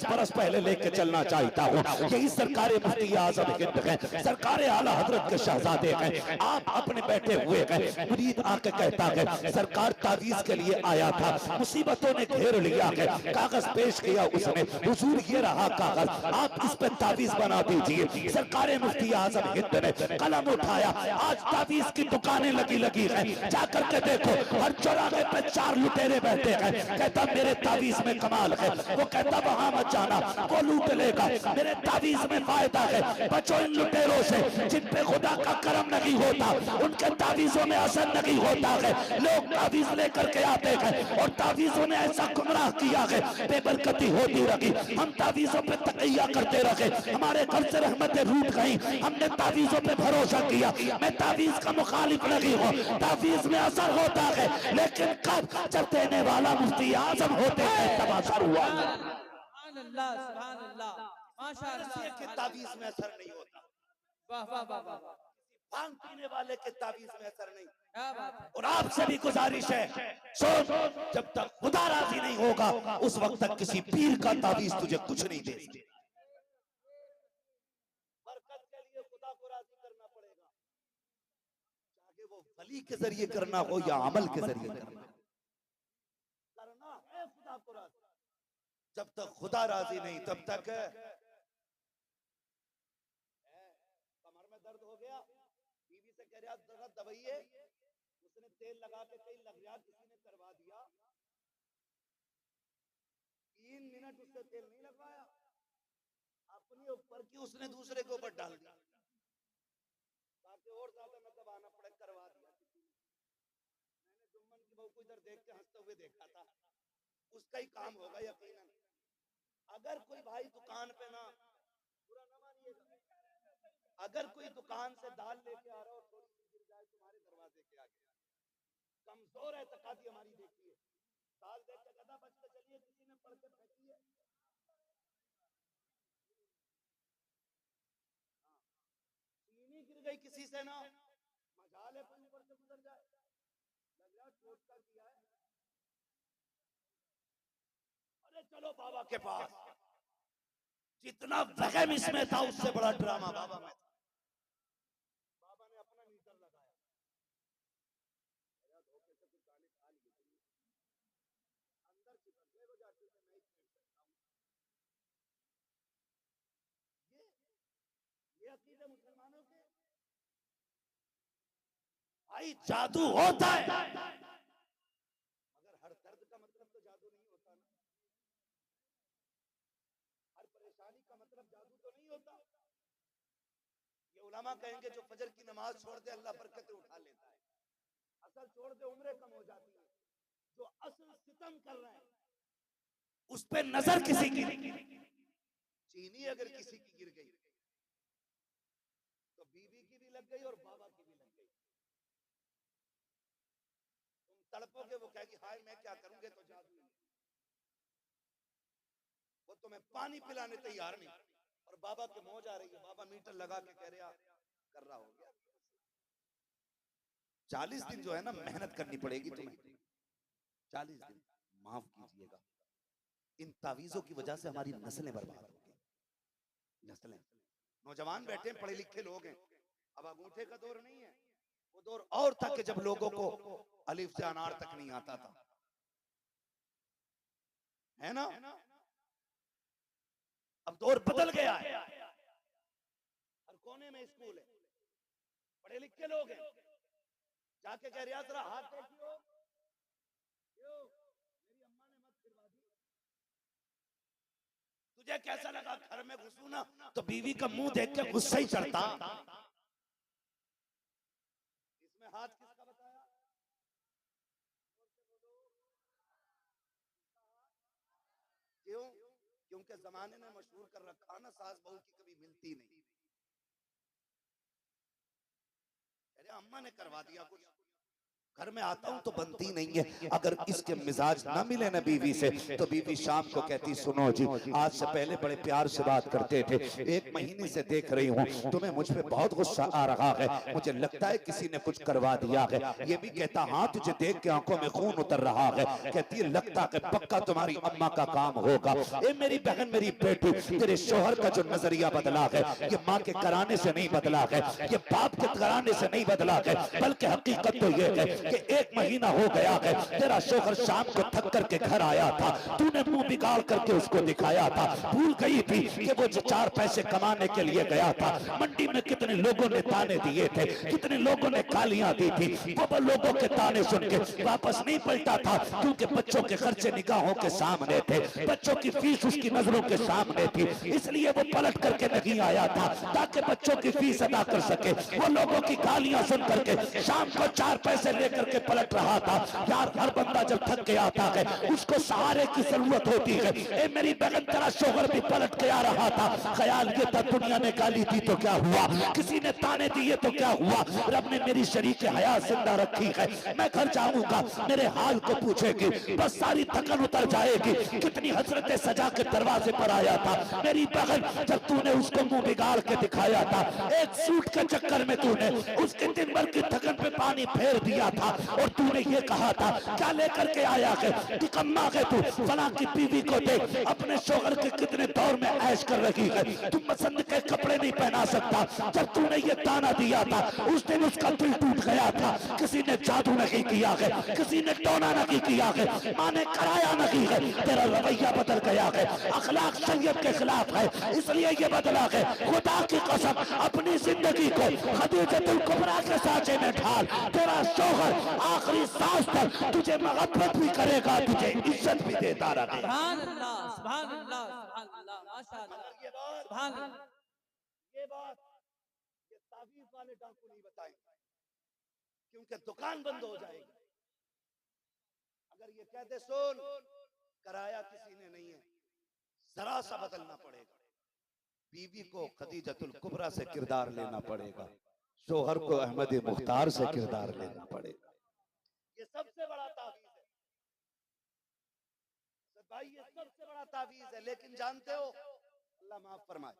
बरस पहले लेके चलना चाहता हूँ। यही सरकार मुफ्ती आज़म हिंद है, सरकार आला हजरत के शहजादे हैं। आप अपने बैठे हुए हैं, मुरीद आके कहता है सरकार तावीज के लिए आया था, मुसीबतों ने घेर लिया है, कागज पेश किया उसने, हुजूर ये रहा कागज, आप इस पे तावीज बना दीजिए। सरकार मुफ्ती आज़म हिंद ने कलम उठाया, आज तावीज की दुकानें लगी लगी है, जाकर के देखो हर चौराहे पे 4 लुटेरे बैठे हैं। कहता मेरे तावीज में कमाल है, वो कहता वहां मत जाना, वो लूट लेगा, मेरे तावीज में फायदा है। बचो इन लुटेरों से जिन पे खुदा का करम नहीं होता, उनके तावीजों में असर नहीं होता है। लोग तावीज लेकर के आते हैं और तावीजों ने ऐसा गुमराह किया है, बेबरकती होती रही। हम तावीजों पे तकैया करते रहे, हमारे घर से रहमतें रूठ गई, हमने तावीजों पे भरोसा किया। मैं तावीज का मुखालिफ नहीं हूँ, तावीज में असर होता है, लेकिन कब जब देने वाला मुफ्ती आज़म होते हैं तब असर हुआ। तावीज में असर नहीं होता, वाह वाह वाह वाह, भांग पीने वाले के तावीज में असर नहीं। क्या बात है। और आपसे भी गुजारिश है, सुन, जब तक खुदा राजी नहीं होगा उस वक्त तक किसी पीर का तावीज तुझे कुछ नहीं दे सकता। बरकत के लिए खुदा को राजी करना पड़ेगा, चाहे वो वली के जरिए करना हो या अमल के जरिए करना है खुदा को राजी। जब तक खुदा राजी नहीं तब तक कमर में दर्द हो गया, बीवी से कह रहा जरा दवाइए, उसने तेल लगा के कहीं लग गया, किसी ने करवा दिया, 3 मिनट उससे तेल नहीं लगवाया, अपने ऊपर की उसने दूसरे के ऊपर डाल दिया ताकि और ज्यादा न दबाना पड़े, करवा दिया किसी ने। मैंने जुम्मन की बहू को इधर देख के हंसते हुए देखा था, उसका ही काम होगा यकीनन। अगर कोई भाई दुकान पे ना, बुरा ना मानिएगा, अगर कोई दुकान से दाल लेके आ रहा हो थोड़ी सी गिर जाए तुम्हारे दरवाजे के आगे, कमजोर है तकादी हमारी, देखिए दाल देख के गदा बच के चलिए, किसी ने पढ़ के फेंकी है, चीनी गिर गई किसी से ना, मजाल है कोई ऊपर से गुजर जाए, लग रहा टोटका किया है। अरे चलो बाबा के पास, जितना वहम इसमें था उससे बड़ा ड्रामा बाबा में था। बाबा ने अपना मीटर लगाया, धोखे से कुछ गाने खा लिए अंदर चिपक गए, वो जाके मैं ही फेंक सकता हूँ। ये अकीदे मुसलमानों के। भाई जादू होता है, मगर हर दर्द का मतलब तो जादू नहीं होता ना, हर परेशानी का मतलब जादू तो नहीं होता। ये उलमा कहेंगे जो फजर की नमाज छोड़ दे अल्लाह बरकतें उठा लेता है, असल छोड़ दे उम्रें कम हो जाती है। जो असल सितम कर रहे हैं उस पे नजर किसी की, चीनी अगर किसी की गिर गई तो बीवी की भी लग गई और बाबा की भी लग गई। तुम तड़पोगे, वो कहेगी हाय मैं क्या करूंगे, तो जादू है। वो तुम्हें पानी पिलाने तैयार नहीं, और बाबा के मौज आ रही है, बाबा मीटर लगा के कह रहा कर रहा हो गया। 40 दिन जो है ना मेहनत करनी पड़ेगी तुम्हें, 40 दिन। माफ कीजिएगा, इन तावीजों की वजह से हमारी नस्लें बर्बाद हो गई। नस्लें, नौजवान बैठे पढ़े लिखे लोग हैं, अब अंगूठे का दौर नहीं है, वो दौर और था कि जब लोगों को अलिफ से अनार तक नहीं आता था, है ना। अब दौर बदल गया है, हर कोने में स्कूल है, पढ़े लिखे लोग हैं, जाके कह रहा जरा हाथ देखियो, क्यों मेरी अम्मा ने मत फिरवा दी। तुझे कैसा लगा घर में घुसू ना तो बीवी का मुंह देख के गुस्सा ही चढ़ता। इसमें हाथ किसका बताया, क्यों? क्योंकि जमाने ने मशहूर कर रखा ना सास बहू की कभी मिलती नहीं। अरे अम्मा ने करवा दिया कुछ, घर में आता हूँ तो बनती नहीं है। अगर इसके मिजाज ना मिले ना बीवी से, तो बीवी शाम को कहती सुनो जी, आज से पहले बड़े प्यार से बात करते थे, 1 महीने से देख रही हूँ तुम्हें मुझ पे बहुत गुस्सा आ रहा है, मुझे लगता है किसी ने कुछ करवा दिया है। ये भी कहता हाँ तुझे देख के आंखों में खून उतर रहा है। कहती है लगता है पक्का तुम्हारी अम्मा का काम होगा। ए मेरी बहन मेरी बेटी, तेरे शोहर का जो नजरिया बदला है ये माँ के कराने से नहीं बदला है, ये बाप के कराने से नहीं बदला है, बल्कि हकीकत तो ये है कि 1 महीना हो गया है तेरा शोहर शाम को थक करके घर आया था, तूने मुंह बिगाड़ करके उसको दिखाया था, भूल गई थी कि वो जो 4 पैसे कमाने के लिए गया था। मंडी में कितने लोगों ने ताने दिए थे, कितने लोगों ने गालियां दी थी, वो लोगों के ताने सुन के वापस नहीं पलटा था, क्योंकि बच्चों के खर्चे निगाहों के सामने थे, बच्चों की फीस उसकी नजरों के सामने थी, इसलिए वो पलट करके नहीं आया था ताकि बच्चों की फीस अदा कर सके। वो लोगों की गालियां सुन करके शाम को 4 पैसे लेकर के पलट रहा था। यार हर बंदा जब थक के आता है उसको सहारे की जरूरत होती है। ए मेरी बहन तेरा शोहर भी पलट के आ रहा था, ख्याल ये था दुनिया ने गाली दी तो क्या हुआ, किसी ने ताने दिए तो क्या हुआ, रब ने मेरी शरीक हयात जिंदा रखी है, मैं घर जाऊंगा मेरे हाल को पूछेगी, बस सारी थकन उतर जाएगी। कितनी हसरतें सजा के दरवाजे पर आया था मेरी बहन, जब तूने उसको मुंह बिगाड़ के दिखाया था, एक सूट के चक्कर में तूने उसके दिन भर की थकन पे पानी फेर दिया था, और तूने ये कहा था क्या लेकर के आया है, निकम्मा है तू, फला की बीवी को देख अपने शोहर के कितने दौर में ऐश कर रही है, तुम पसंद के कपड़े नहीं पहना सकता। जब तूने ये ताना दिया था उस दिन उसका दिल टूट गया था। किसी ने जादू नहीं किया है, किसी ने टोना नहीं किया है, माँ ने कराया नहीं है, तेरा रवैया बदल गया है, अखलाक शरीयत के खिलाफ है, इसलिए ये बदला है। खुदा की कसम अपनी जिंदगी को खदीजतुल कुबरा के साँचे में ढाल, तेरा शोहर आखिरी सांस तक तुझे मोहब्बत भी करेगा, तुझे इज्जत भी देता रहेगा। सुभान अल्लाह, सुभान अल्लाह, सुभान अल्लाह, माशाअल्लाह, सुभान अल्लाह। ये बात ये तावीज वाले डाकू नहीं बताएंगे, क्योंकि दुकान बंद हो जाएगी। अगर ये कहते सुन कराया किसी ने नहीं है, जरा सा बदलना पड़ेगा, बीवी को खदीजतुल कुबरा से किरदार लेना पड़ेगा, शोहर को अहमद मुख्तार से किरदार लेना पड़ेगा। ये सबसे बड़ा तावीज है भाई, ये सबसे बड़ा तावीज है। लेकिन जानते हो अल्लाह माफ फरमाए,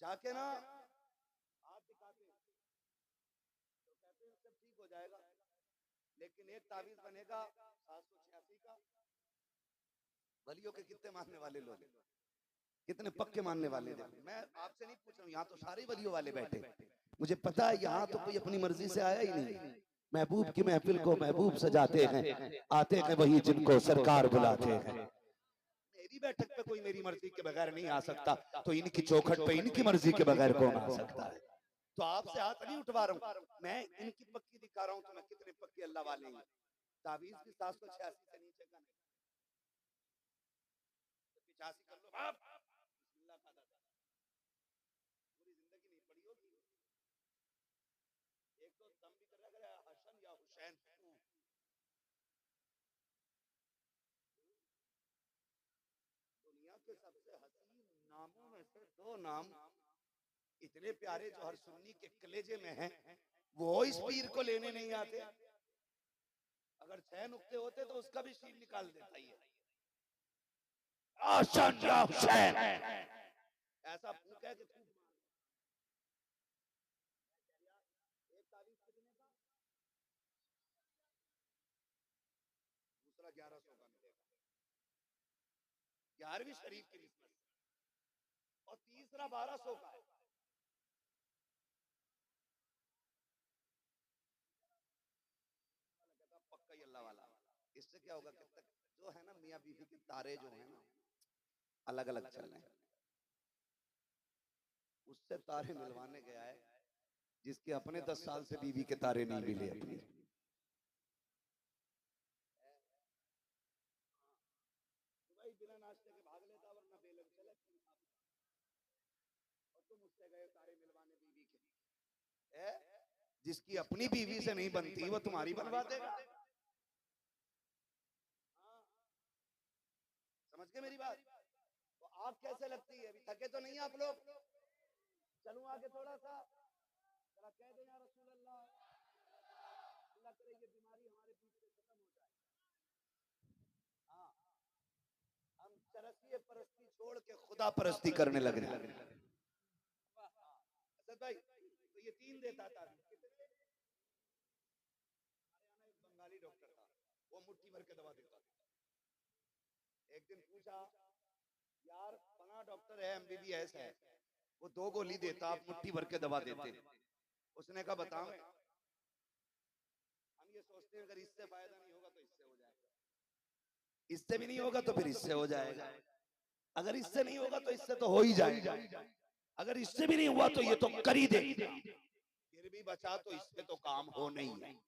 जाके ना हाथ दिखाते हैं तो कहते हैं सब ठीक हो जाएगा, लेकिन एक तावीज बनेगा 786 का। वलियों के कितने मानने वाले लोग हैं, कितने पक्के मानने वाले हैं। मैं आपसे नहीं पूछ रहा हूँ, यहाँ तो सारे वलियों वाले बैठे, मुझे पता है यहाँ तो कोई अपनी मर्जी से आया ही नहीं। महबूब की महफिल को महबूब सजाते हैं, आते हैं वही जिनको सरकार बुलाते हैं। मेरी बैठक पे कोई मेरी मर्जी के बगैर नहीं आ सकता, तो इनकी चौखट पे इनकी मर्जी के बगैर कौन आ सकता है। तो आपसे हाथ नहीं उठवा रहा हूँ, मैं इनकी पक्की दिखा रहा हूँ, तो मैं कितने पक्के अल्लाह वाले हैं। तावीज की 786 से नीचे का नहीं, 85 कर लो बाप, बिस्मिल्लाह का दादा, पूरी जिंदगी नहीं पड़ी होगी। एक तो दम भी कर रहा है हसन या हुसैन, दुनिया के सबसे हसीन नामों में से 2 नाम इतने प्यारे जो हर सुन्नी के कलेजे में हैं, वो इस पीर को लेने नहीं आते। अगर 6 नुक्ते होते तो उसका भी शीन निकाल देता ही है। हसन या हुसैन ऐसा फूक है कि खूब मार। एक तारीख कितने का, दूसरा 1100 का मिलेगा, 11वीं शरीफ की निस्बत, और तीसरा 1200 का है। पक्का ही अल्लाह वाला। इससे क्या होगा कि जो है ना मियाँ बीवी के तारे जो है ना अलग अलग चल रहे हैं, उससे तारे मिलवाने गया है जिसके अपने 10 साल से बीवी के तारे नहीं मिले अपनी। भाई बिना नाश्ते के भाग लेता वरना बेलग चले, और तुम उससे गए तारे मिलवाने बीवी के। जिसकी अपनी बीवी से नहीं बनती वो तुम्हारी बनवा देगा। समझ गए मेरी बात। तो आग कैसे लगती है, अभी थके तो नहीं आप लोग, चलूं आगे थोड़ा सा, जरा कह दे या रसूल अल्लाह, खुदा परस्ती करने लग रहे हैं। असद भाई तो ये 3 देता था। हरियाणा एक बंगाली डॉक्टर था, वो मुट्ठी भर के दवा देता था। एक दिन पूछा, यार 15 डॉक्टर है, MBBS है, वो 2 गोली देता, आप मुट्ठी भर के दवा देते। उसने कहा बताओ, हम ये सोचते हैं अगर इससे फायदा नहीं होगा तो इससे हो जाएगा, इससे भी नहीं होगा तो फिर इससे हो जाएगा, अगर इससे नहीं होगा तो इससे तो हो ही जाएगा, अगर इससे भी नहीं हुआ तो ये तो कर ही देगा, फिर भी बचा तो इससे तो काम हो नहीं है ना।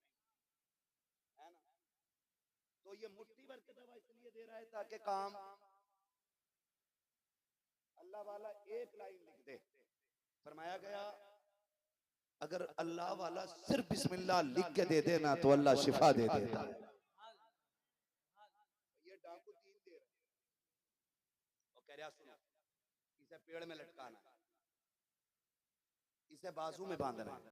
तो ये मुट्ठी भर के दवा इसलिए दे रहा है ताकि काम, अल्लाह वाला एक लाइन लिख दे, फरमाया गया अगर अल्लाह वाला सिर्फ बिस्मिल्लाह लिख के दे देना तो अल्लाह शिफा दे देता है। ये डाकू 3 दे रहा है और कह रहा सुनो, इसे पेड़ में लटकाना है, इसे बाजू में बांधना है,